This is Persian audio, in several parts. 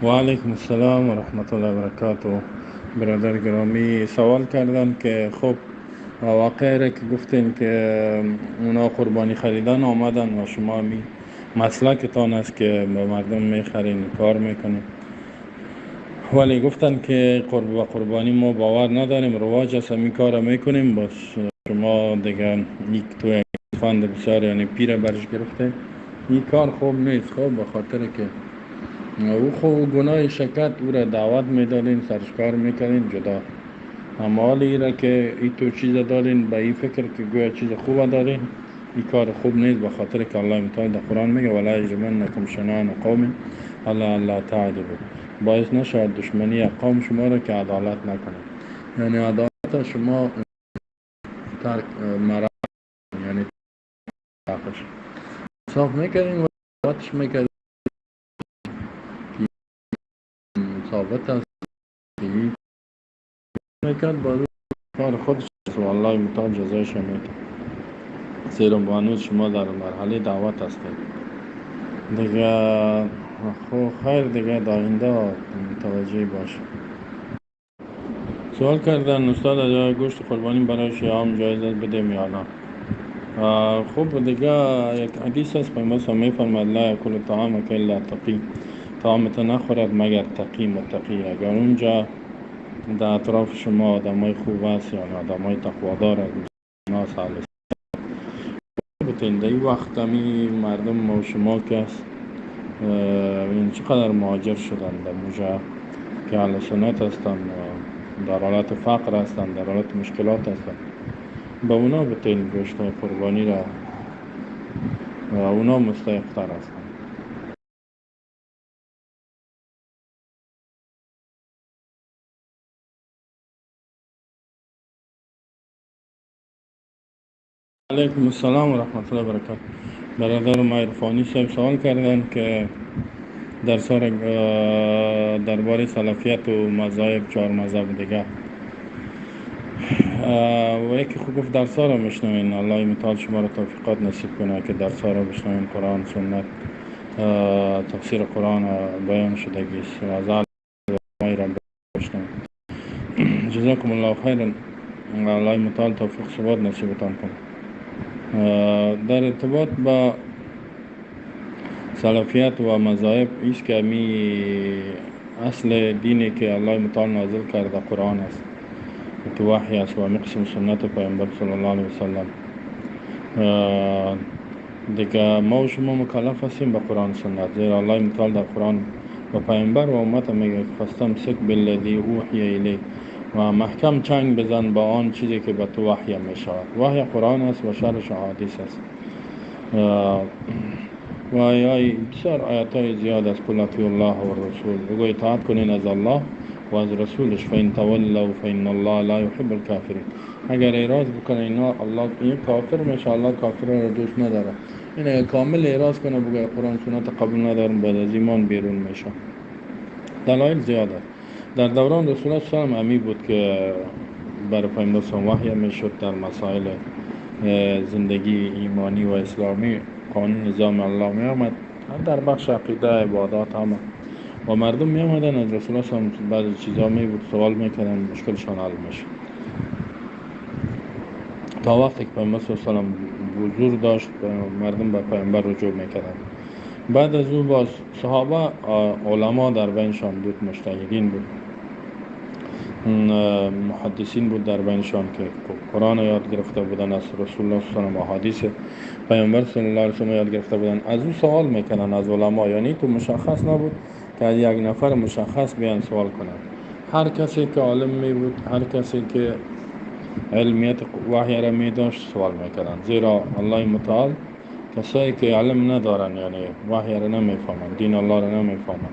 و علیکم السلام و رحمت الله و برکاته. برادر گرامی سوال کردن که خب واقعه را که گفتین که اونا قربانی خریدن آمدن و شما می مسلکتان است که به مردم میخرین کار میکنین، ولی گفتن که قربانی ما باور نداریم، رواج است می کار میکنیم. بس شما دیگه یک تو فند بسیار یعنی پیر برش گرفته. این کار خوب نیست. خب به خاطر که او خو گناه شکت او را دعوت میدادین، سرشکار میکردین جدا. اما حال ای را که ای تو چیز دارین به این فکر که گویا چیز خوب دارین، این کار خوب نیست. به خاطر که الله متعال در قرآن میگه ولا یجرمنکم شنآن قوم علی الا تعدلوا، باعث نشود دشمنی قوم شما را که عدالت نکنید. یعنی عدالت شما ترک مرا، یعنی حقش صاف میکردین و عدالتش میکردین که ثابت است که این میکرد با کار خودش و الله متعال جزایش میده. زیرا بانوز شما در مرحله دعوت هستید دیگه. خب خیر دیگه در آینده متوجه باش. سوال کردن استاد آیا گوشت قربانی برای شیعان جایز است بدیم یا نه؟ خب دیگه یک حدیث است پیامبر صلی الله علیه و آله لا یاکل طعامک الا تقی، طعامت نخورد مگر تقی متقی. اگر اونجا در اطراف شما آدمای خوب است یا آدمای تقوادار است ناس بتین در این وقت همی مردم ما شما که است این چقدر مهاجر شدن در موجه که اهل سنت هستن و در حالت فقر هستن، در حالت مشکلات هستن، به اونا بتین گوشت قربانی را و اونا مستحق تر هستن. علیکم السلام و رحمت الله و برکاته. برادر ما عرفانی صاحب سوال کردن که در سر درباره سلفیت و مذاهب چهار مذهب دیگه و یکی خوب گفت درسا را میشنوین. الله متعال شما را توفیقات نصیب کنه که درسا را بشنوین، قرآن سنت تفسیر قرآن بیان شدگی است و از علمای را بشنوین. جزاکم الله خیرا. الله متعال توفیق ثبات نصیبتان کنه. در ارتباط با سلفیت و مذاهب ایست که می اصل دینی که الله متعال نازل کرده قرآن است که وحی است و مقسم سنت پیامبر صلی الله علیه وسلم. دیگه ما و شما مکلف هستیم به قرآن سنت، زیرا الله متعال در قرآن و پیامبر و امت میگه فاستمسک بالذی اوحی الیک و محکم چنگ بزن با آن چیزی که به تو وحی می شود. وحی قرآن است و شرح حدیث است و بسیار آیات های زیاد است. قل اطیعوا الله و الرسول، بگو اطاعت کنین از الله و از رسولش. فإن تولوا فإن الله لا يحب الكافرین. اگر اعراض بکنه اینا الله این کافر میشه، الله کافر رو دوست نداره. این اگر کامل اعراض کنه بگه قرآن سنت قبول ندارم بعد از ایمان بیرون میشه. دلایل زیاد است. در دوران رسول الله صلی الله علیه و آله بود که برای پیامبر وحی میشد در مسائل زندگی ایمانی و اسلامی. قانون نظام الله می آمد در بخش عقیده عبادات هم و مردم می آمدن از رسول الله صلی الله علیه و آله بعضی چیزا می بود سوال میکردن، مشکلشان حل میشه تا وقتی که پیامبر صلی الله علیه و آله حضور داشت مردم به پیامبر رجوع میکردن. بعد از او باز صحابه علما در بینشان بود، مجتهدین بود، محدثین بود در بینشان که قرآن یاد گرفته بودن، از رسول الله صلی الله علیه و آله حدیث پیامبر صلی الله علیه و آله یاد گرفته بودن. از او سوال میکنن از علما. یعنی تو مشخص نبود که از یک نفر مشخص بیان سوال کنن. هر کسی که عالم می بود، هر کسی که علمیت وحی را می داشت سوال میکردن، زیرا الله متعال کسایی که علم ندارن یعنی وحی را نمیفهمن، دین الله را نمیفهمن،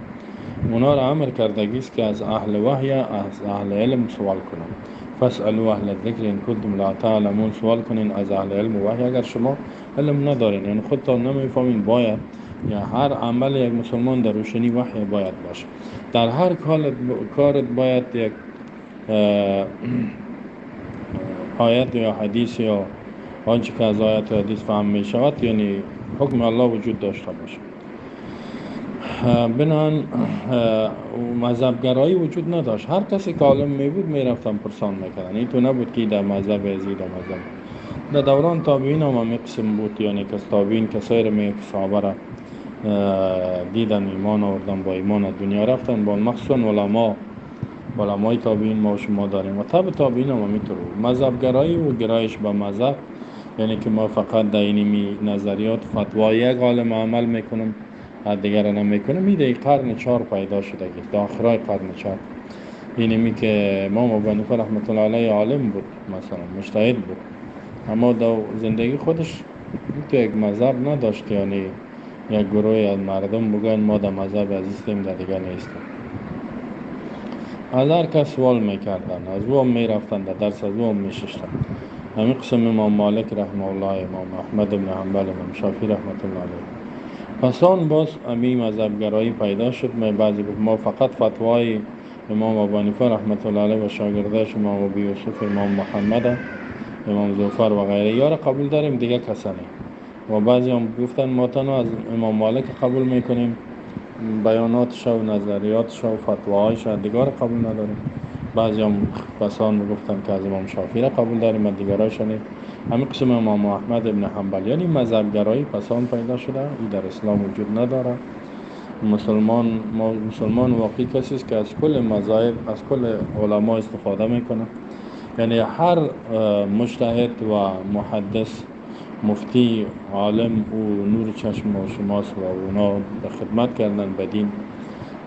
اونا را امر کردگی است که از اهل وحی، از اهل علم سوال کنن. فاسألوا اهل الذکر ان کنتم لا تعلمون. سوال کنین از اهل علم و وحی اگر شما علم ندارین، یعنی خودتان نمیفهمین. باید یا هر عمل یک مسلمان در روشنی وحی باید باشه. در هر کارت باید یک آیت یا حدیث یا آنچه که از آیت و حدیث فهم می شود یعنی حکم الله وجود داشته باشه. بنان مذهبگرایی وجود نداشت. هر کسی که عالم می بود می رفتن پرسان میکردن. این تو نبود که در مذهب ازی در مذهب. در دوران تابعین هم همین قسم بود، یعنی که تابعین کسایی رو می صحابه را دیدن ایمان آوردن، با ایمان از دنیا رفتن. با مخصوصا علمای تابعین ما و شما داریم و تابعین هم همینطور بود. مذهبگرایی و گرایش به مذهب، یعنی که ما فقط در این نظریات فتوای یک عالم عمل میکنیم دیگر را نمیکنیم. این قرن 4 پیدا شده که در آخرای قرن 4 اینمی که امام ابو حنیفه رحمت الله علیه عالم بود، مثلا مجتهد بود، اما در زندگی خودش تو یک مذهب نداشت، یعنی یک گروه از مردم بگن ما در مذهب عزیزیم در دیگر نیستیم. از هر کس سوال میکردن، از او هم میرفتن در درس، از او هم میششتن. همین قسم امام مالک رحمه الله، امام احمد بن حنبل، امام شافعی رحمت الله علیه. پس آن باز همین مذهبگرایی پیدا شد. بعضی گفت ما فقط فتوای امام ابو حنیفه رحمت الله علیه و شاگرداش امام ابو یوسف، امام محمد، امام زفر و غیره یا را قبول داریم، دیگه کسا نه. و بعضی هم گفتن ما تنها از امام مالک قبول میکنیم، بیاناتش و نظریاتش و فتواهایش دیگر را قبول نداریم. بعضی هم کسان گفتن که از امام شافعی را قبول داریم و دیگرایش نه. همین قسم امام احمد ابن حنبل. یعنی مذهبگرایی پسان پیدا شده، این در اسلام وجود نداره. مسلمان واقعی کسی است که از کل مذاهب، از کل علما استفاده میکنه. یعنی هر مجتهد و محدث، مفتی، عالم و نور چشم و شماست و اونا به خدمت کردن به دین،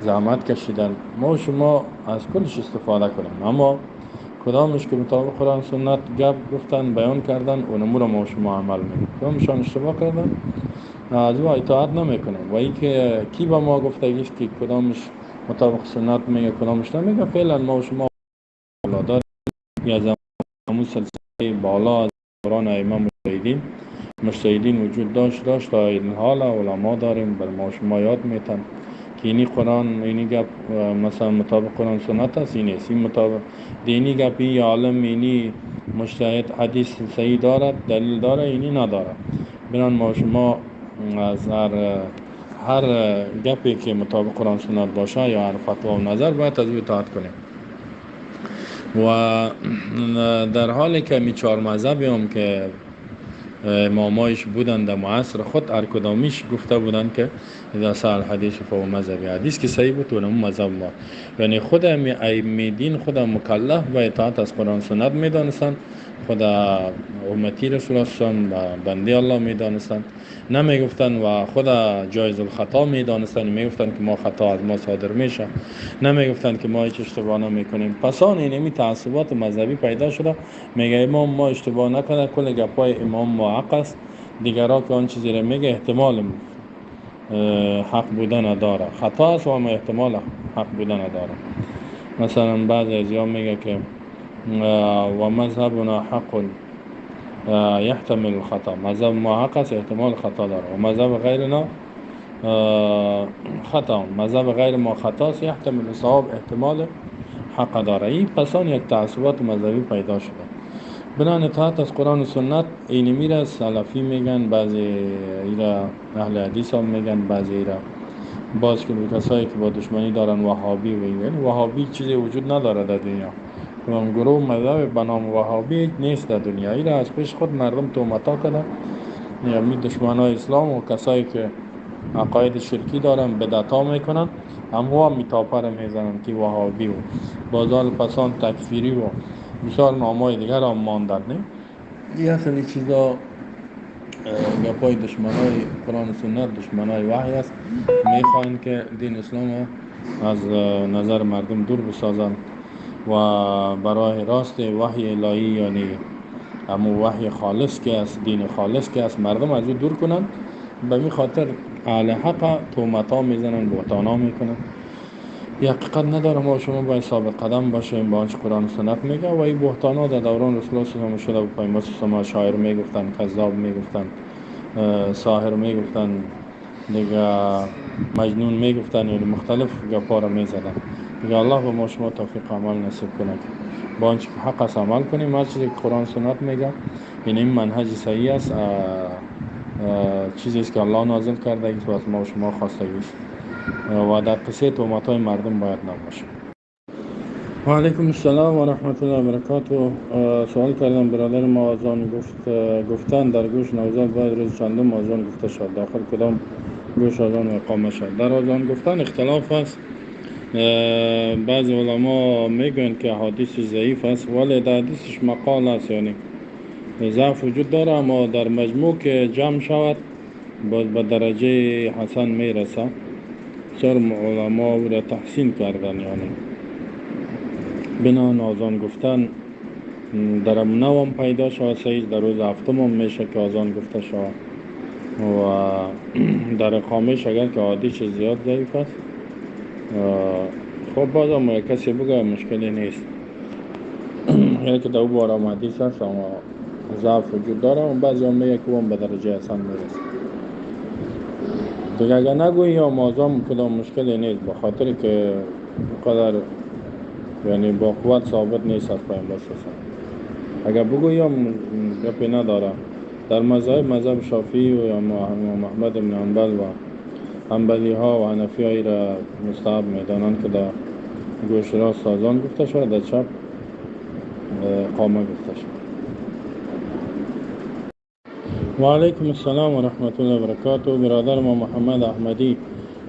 زحمت کشیدن. ما و شما از کلش استفاده کنیم، اما کدامش که مطابق قرآن سنت گپ گفتن، بیان کردن، اونمو را ما و شما عمل میکنیم. کدامشان اشتباه کردن از او اطاعت نمیکنیم. و این که کی با ما گفتگیست که کدامش مطابق سنت میگه کدامش نمیگه، فعلا ما و شما بالا داریم. یا زمان سلسله بالا از قرآن ائمه مجتهدین وجود داشت تا این حال علما داریم، بر ما و شما یاد میتن که اینی قرآن، اینی گپ مثلا مطابق قرآن سنت است، این است، این مطابق دینی گپی یا عالم اینی مجتهد حدیث صحیح دارد، دلیل داره، اینی نداره. بنان ما و شما از هر گپی که مطابق قرآن سنت باشه یا هر فتوا و نظر باید از او اطاعت کنیم. و در حالی که می 4 مذهبی هم که امامایش بودن در معاصر خود، هر کدامیش گفته بودن که اذا صح الحدیث فهو مذهبی، حدیث که صحیح بود اونم مذهب ما. یعنی خود ائمه دین خود مکلف به اطاعت از قرآن سنت میدانستند، خود امتی رسول الله صلی الله علیه و بنده الله میدانستند، نمیگفتن و خود جایز الخطا میدانستند، میگفتن که ما خطا از ما صادر میشه، نمیگفتن که ما هیچ اشتباه نمیکنیم. پس آن اینمی تعصبات مذهبی پیدا شده. میگه امام ما اشتباه نکنه، کل گپای امام ما حق است، دیگرها که آن چیزی را میگه احتمال حق بودن داره، خطا است و هم احتمال حق بودن داره. مثلا بعضی از ها میگه که و مذهبنا حق یحتمل الخطا، مذهب ما حق است، احتمال خطا داره. و مذهب غیرنا خطا، مذهب غیر ما خطا است، یحتمل صواب، احتمال حق داره. این پسان یک تعصبات مذهبی پیدا شده. بنان اطاعت از قرآن و سنت اینمی را سلفی میگن، بعضی ایرا اهل حدیث هم میگن، بعضی ایرا باز که کسایی که با دشمنی دارن وهابی و این. وهابی چیزی وجود نداره در دنیا. اون گروه مذهب به نام وهابی نیست در دنیا. ایرا از پیش خود مردم تهمتا کردن، یعنی دشمنای اسلام و کسایی که عقاید شرکی دارن بدعتا میکنن، هم میتاپه را میزنن که وهابی و بازال پسان تکفیری و بسیار نامای دیگر هم ماندن. یه اصلی چیزا گپای دشمنای قرآن و سنت، دشمنای وحی است، میخواین که دین اسلام از نظر مردم دور بسازن و برای راست وحی الهی، یعنی همون وحی خالص که است، دین خالص که است، مردم از او دور کنن. به می خاطر اهل حق تهمتا میزنن، بهتانا میکنن. حقیقت نداره. ما شما باید ثابت قدم باشیم با آنچه قرآن و سنت میگه. و این بهتانا در دوران رسول الله صلی الله علیه و شده و پیامبر صلی الله علیه و شاعر میگفتن، کذاب میگفتن، ساحر میگفتن، دیگه مجنون میگفتن، یعنی مختلف گپا را میزدن. دیگه الله به ما شما توفیق عمل نصیب کنه با آنچه حق است عمل کنیم. هر چیزی که قرآن سنت میگه این منهج صحیح است، چیزی است که الله نازل کرده است و از ما و شما خواستگی است. و در قصه تهمت های مردم باید نباشه. و علیکم السلام و رحمت الله و برکاته. سوال کردم برادر ما آزان گفتن در گوش نوزاد باید روز چندم آزان گفته شد، داخل کدام گوش آزان اقامه شد. در آزان گفتن اختلاف است. بعضی علما میگن که حدیث ضعیف است، ولی در حدیثش مقال است، یعنی ضعف وجود داره، اما در مجموع که جمع شود باز به درجه حسن میرسه. بسیار علما او را تحسین کردن، یعنی بنا آزان گفتن در نوم پیدا شود صحیح، در روز هفتم هم میشه که آزان گفته شود و در اقامهش اگر که حدیث زیاد ضعیف است خب باز هم کسی بگه مشکلی نیست. یعنی که در او بارم حدیث هست اما ضعف وجود داره و بعضی هم میگه که هم به درجه حسن میرسه. دیگه اگر نگویی یا آزان کدام مشکلی نیست، به خاطر که قدر یعنی با قوت ثابت نیست از پیامبر صلی الله علیه و اگر بگویم گپی نداره. در مذهب شافعی و امام احمد بن حنبل و حنبلی ها و حنفی های را مستحب میدانند که در گوش راست آزان گفته شود، در چپ اقامه گفته شود. و علیکم السلام و رحمت الله و برکاته. برادر ما محمد احمدی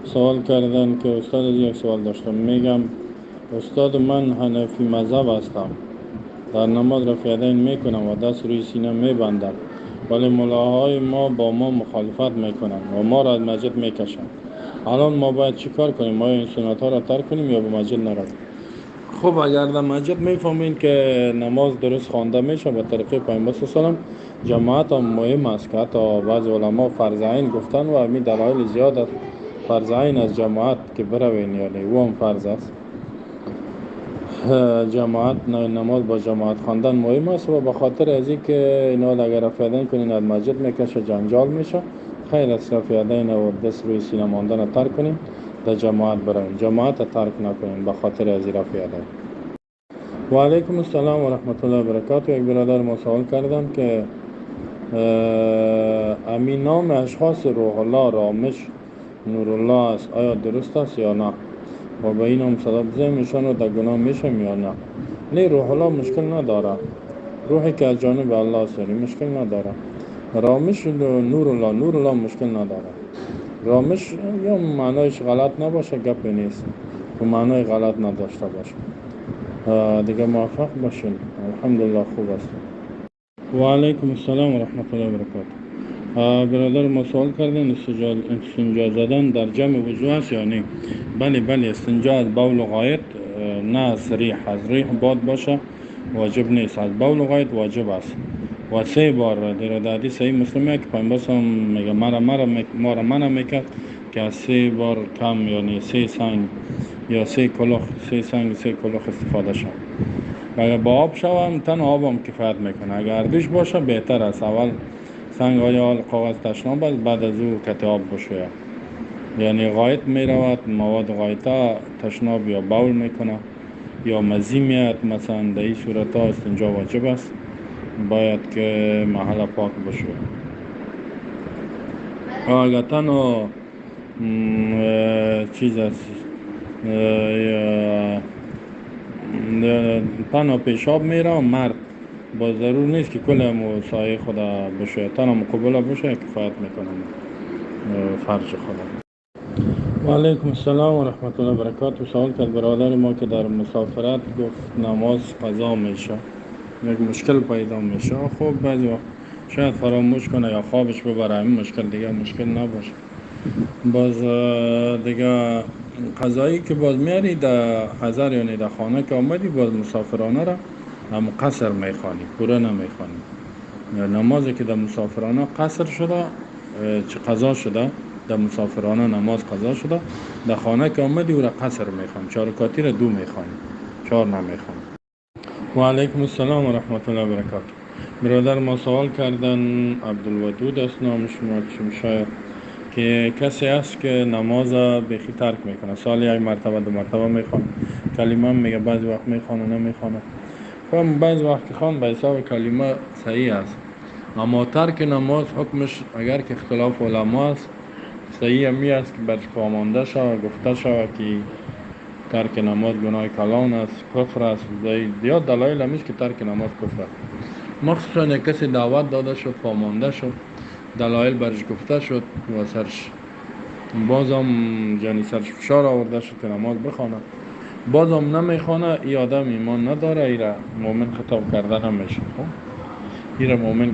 سوال کردن که استاد از یک سوال داشتم. میگم استاد من حنفی مذهب هستم، در نماز رفع یدین میکنم و دست روی سینه میبندم، ولی ملاهای ما با ما مخالفت میکنن و ما را از مسجد میکشن. الان ما باید چی کار کنیم؟ ما این سنت ها را ترک کنیم یا به مسجد نرویم؟ خب اگر در مسجد میفهمین که نماز درست خوانده میشه به طریق پیامبر صلی الله علیه و جماعت هم مهم است که حتی بعض علما فرض عین گفتن و همین دلایل زیاد است فرض عین از جماعت که بروین، یعنی او هم فرض است. جماعت نماز با جماعت خواندن مهم است و به خاطر از این که اینا اگر رفع یدین کنین از مسجد میکشه جنجال میشه، خیر است رفع یدین و دست روی سینه ماندن ترک کنین، در جماعت بروین، جماعت ترک نکنین به خاطر از رفع یدین. و علیکم السلام و رحمت الله و برکاته. یک برادر ما سوال کردن که امین نام اشخاص روح الله رامش نورالله است، آیا درست است یا نه؟ و به این هم صدا بزنیم ایشان رو در گناه میشم یا نه؟ نه، روح الله مشکل نداره، روحی که از جانب الله است مشکل نداره. رامش نور الله مشکل نداره. رامش یا معنایش غلط نباشه گپی نیست و معنای غلط نداشته باشه. دیگه موفق باشین، الحمدلله خوب است. و علیکم السلام و رحمت الله و برکاته. برادر ما سوال کردن استنجا زدن در جمع وضو است یا نه؟ بله استنجا از بول و غایط نه از ریح، از ریح باد باشه واجب نیست، از بول و غایط واجب است. و 3 بار در حدیث صحیح مسلمه که پیامبر میگه ما را منع میکرد که از 3 بار کم، یعنی 3 سنگ یا 3 کلوخ استفاده شد. اگر با آب شوم تنها آب هم کفایت میکنه، اگر دوش باشه بهتر است. اول سنگ یا کاغذ تشناب بعد از او کت آب بشوید، یعنی غایط میرود، مواد غایطه تشناب یا باول میکنه یا مزی میاد، مثلا در این صورت ها استنجا واجب است، باید که محل پاک بشوید. اگر تنها چیز است تنها پیشاب میره مرد، با ضرور نیست که کل سایه خدا بشه، تنها مقبله بشه کفایت میکنه فرج خدا. و علیکم السلام و رحمت الله و برکاته. سوال کرد برادر ما که در مسافرت گفت نماز قضا میشه، یک مشکل پیدا میشه. خب بعضی وقت شاید فراموش کنه یا خوابش ببره، این مشکل دیگه مشکل نباشه. باز دیگه قضایی که باز میاری در حضر، یعنی در خانه که آمدی باز مسافرانه را هم قصر میخوانی، پوره نمیخوانی. نمازی که در مسافرانه قصر شده چه قضا شده، در مسافرانه نماز قضا شده، در خانه که آمدی او را قصر میخوانی، 4 رکعتی را 2 میخوانی، 4 نمیخوانی. و علیکم السلام و رحمت الله و برکاته. برادر ما سوال کردن، عبدالودود است نام شما شاید، که کسی است که نماز بخی ترک میکنه، سال 1 مرتبه 2 مرتبه میخوانه، کلمه میگه بعضی وقت میخوانه نمیخوانه. خب بعضی وقت که خوان به حساب کلمه صحیح است، اما ترک نماز حکمش اگر که اختلاف علما است صحیح همی است که برش پامانده شود گفته شود که ترک نماز گناه کلان است، کفر است. زیاد دلایل همیست که ترک نماز کفر است. مخصوصا یک کسی دعوت داده شد پامانده شد، دلایل برش گفته شد و سرش بازم یعنی سرش فشار آورده شد که نماز بخوانه، بازم نمیخوانه، این آدم ایمان نداره، ایره مؤمن خطاب کرده نمیشه. ایره مؤمن